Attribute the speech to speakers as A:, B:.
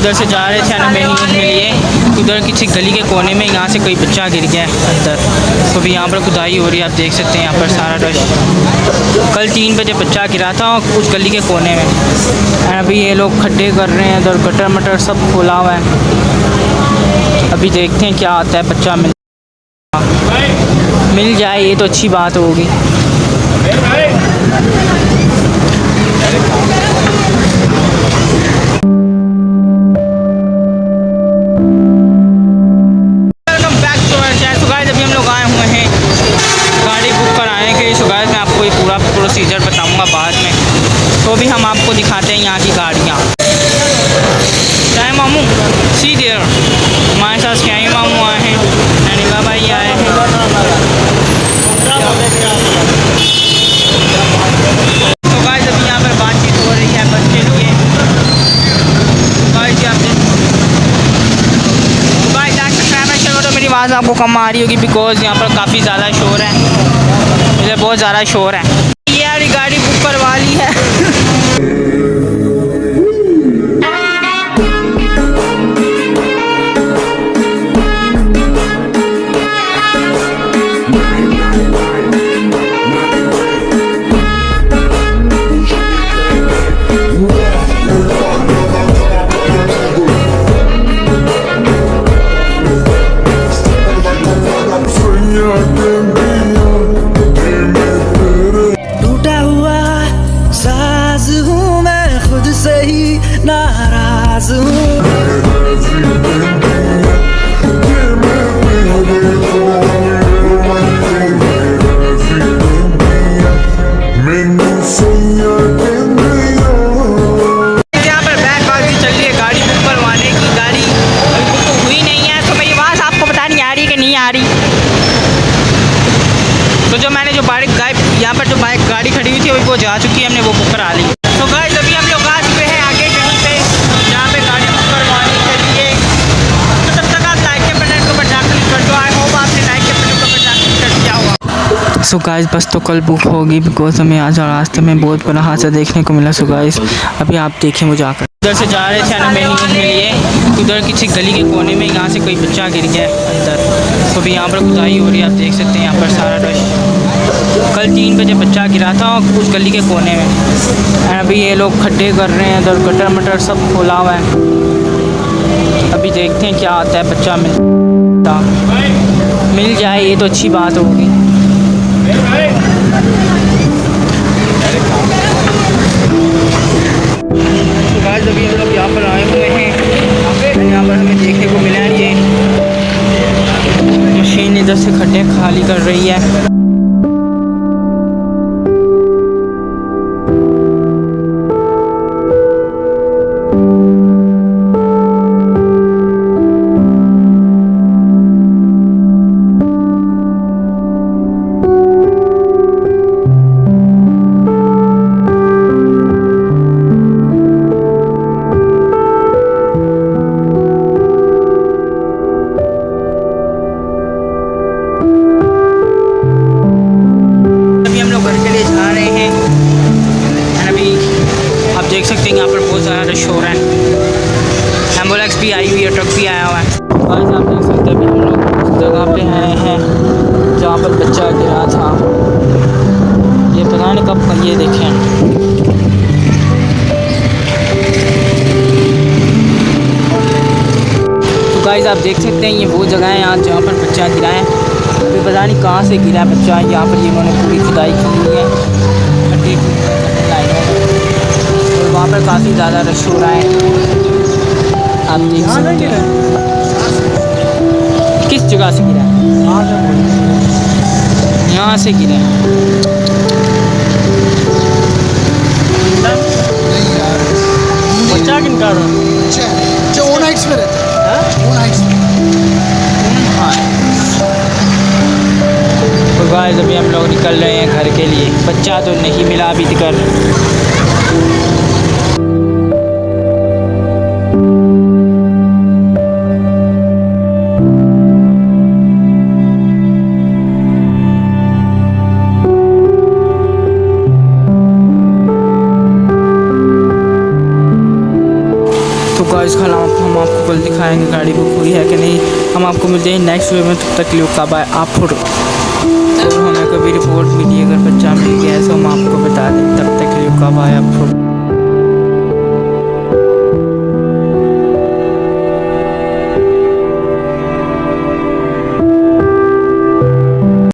A: उधर से जा रहे थे एनिमल न्यूज़ के लिए, उधर किसी गली के कोने में यहाँ से कोई बच्चा गिर गया है अंदर। तो अभी यहाँ पर खुदाई हो रही है, आप देख सकते हैं यहाँ पर सारा रश। कल 3 बजे बच्चा गिरा था उस गली के कोने में। अभी ये लोग खड्डे कर रहे हैं, उधर गटर मटर सब खोला हुआ है। अभी देखते हैं क्या आता है, बच्चा मिल जाए ये तो अच्छी बात होगी। प्रोसीजर बताऊंगा बाद में। तो भी हम आपको दिखाते हैं यहाँ की गाड़ियाँ। चाहे मामू सी देर हमारे साथ क्या ही मामू आए हैं, अनिला भाई आए हैं। तो गाइस अभी यहाँ पर बातचीत हो रही है बस के लिए। गाइस आप तो मेरी आवाज़ आपको कम आ रही होगी बिकॉज यहाँ पर काफ़ी ज़्यादा शोर है, इधर बहुत ज़्यादा शोर है। यार गाड़ी बुक करवा ली है।
B: नाराज हूँ यहाँ पर बैठबाजी चल रही है गाड़ी बुक करवाने की। गाड़ी अभी बुक तो हुई नहीं है, तो मेरी आवाज़ आपको पता नहीं आ रही कि नहीं आ रही। तो जो मैंने जो बाइक यहाँ पर जो बाइक गाड़ी खड़ी हुई थी अभी वो जा चुकी है, हमने वो बुक करा ली। तो गाइस अभी हम लोग आ चुके हैं आगे कहीं पे जहाँ पे गाड़ी बुक करवाने के लिए। तो तब तक आप लाइक के बटन को बजा क्लिक कर दो। आई होप आपने लाइक के बटन को बजा क्लिक कर दिया होगा।
A: सो गाइस बस तो कल बुक होगी बिकॉज हमें आज रास्ते में बहुत बड़ा हादसा देखने को मिला। सो गाइस अभी आप देखें मुझे आकर। उधर से जा रहे थे एनिमल न्यूज़ के लिए, उधर किसी गली के कोने में यहाँ से कोई बच्चा गिर गया है अंदर। तो अभी यहाँ पर खुदाई हो रही है, आप देख सकते हैं यहाँ पर सारा रश। कल 3 बजे बच्चा गिरा था उस गली के कोने में। अभी ये लोग खड्डे कर रहे हैं, उधर गटर मटर सब खोला हुआ है। अभी देखते हैं क्या आता है, बच्चा मिल जाए ये तो अच्छी बात होगी। तो गाइस अभी हम लोग यहाँ पर आए हुए हैं, यहाँ पर हमें देखने को मिला है ये मशीन इधर से खड्डे खाली कर रही है। देख सकते हैं यहाँ पर बहुत ज़्यादा रश हो रहा है। एम्बुलेंस भी आई हुई है, ट्रक भी आया हुआ है। गाइस आप देख सकते हैं अभी हम लोग उस जगह पे आए हैं जहाँ पर बच्चा गिरा था। ये पता नहीं कब, ये देखें तो गाइस आप देख सकते हैं ये वो जगह है यहाँ जहाँ पर बच्चा गिरा है। अभी पता नहीं कहाँ से गिरा है बच्चा। यहाँ पर इन्होंने पूरी खुदाई की हुई है और वहाँ पर काफ़ी ज़्यादा रश हो रहा है, आप देख सकते हैं। किस जगह से गिरा है? यहाँ से गिरा है। बच्चा किन का जो ओन हाइट्स में रहता है, ओन हाइट्स में। तो गाइस अभी हम लोग निकल रहे हैं घर के लिए। बच्चा तो नहीं मिला अभी तक। गाइस कल हम आपको कल दिखाएंगे गाड़ी बुक हुई है कि नहीं। हम आपको मिलते हैं नेक्स्ट वीडियो में, तब तक के लिए का बाय आप फोटो। और हमें कभी रिपोर्ट मिली अगर बच्चा मिल गया है तो हम आपको बता दें, तब तक के लिए का बाय आप फोटो।